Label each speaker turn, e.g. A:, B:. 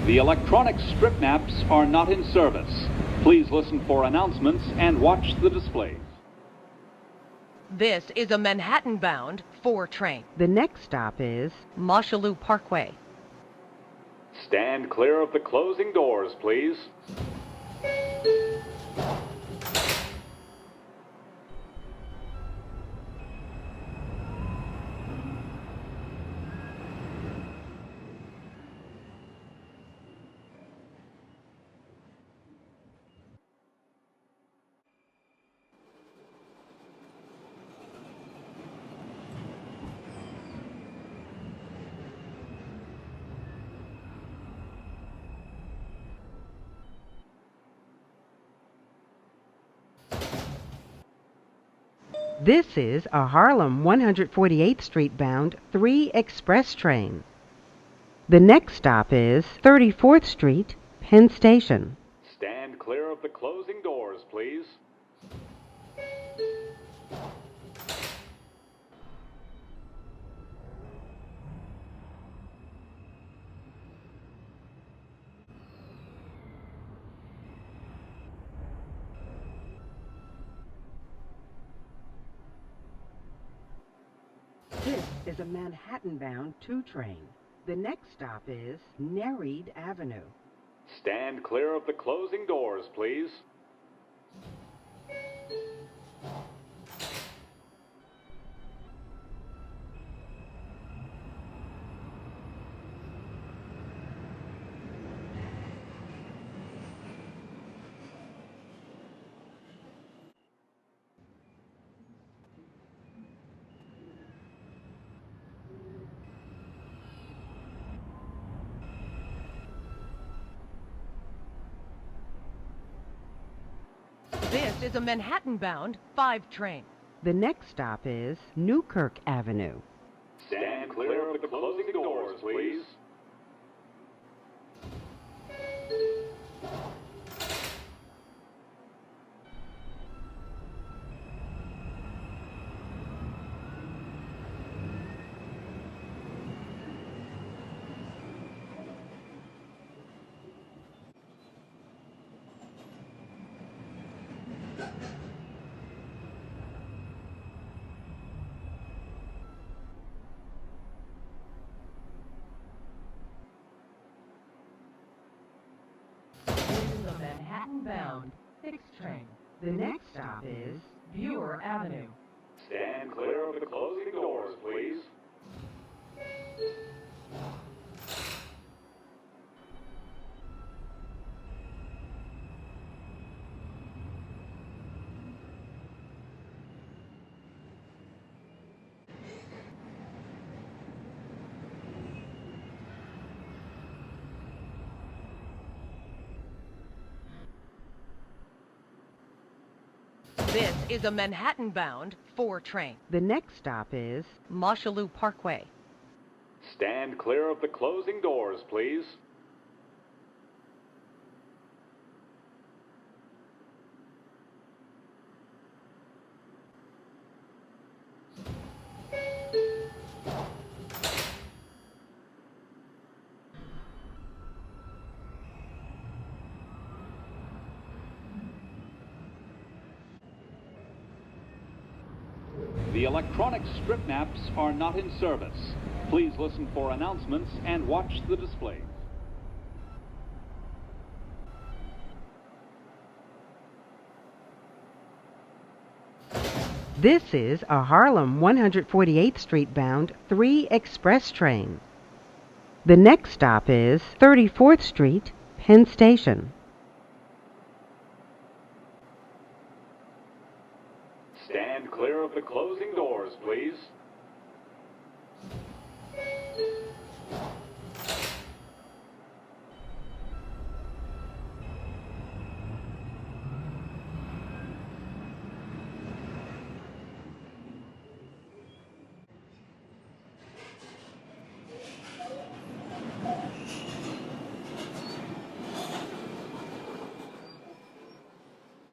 A: The electronic strip maps are not in service. Please listen for announcements and watch the displays.
B: This is a Manhattan-bound 4 train.
C: The next stop is
B: Mosholu Parkway.
A: Stand clear of the closing doors, please.
C: This is a Harlem 148th Street bound 3 express train. The next stop is 34th Street, Penn Station.
A: Stand clear of the closing doors, please.
C: This is a Manhattan-bound 2 train. The next stop is Nereid Avenue.
A: Stand clear of the closing doors, please.
B: This is a Manhattan-bound 5 train.
C: The next stop is Newkirk Avenue.
A: Stand clear of the closing doors, please.
B: This is a Manhattan-bound 6 train.
C: The next stop is
B: Brewer Avenue.
A: Stand clear of the closing doors, please.
B: This is a Manhattan-bound 4 train.
C: The next stop is
B: Mosholu Parkway.
A: Stand clear of the closing doors, please. The electronic strip maps are not in service. Please listen for announcements and watch the displays.
C: This is a Harlem 148th Street bound 3 express train. The next stop is 34th Street, Penn Station.
A: Stand clear of the closing doors, please.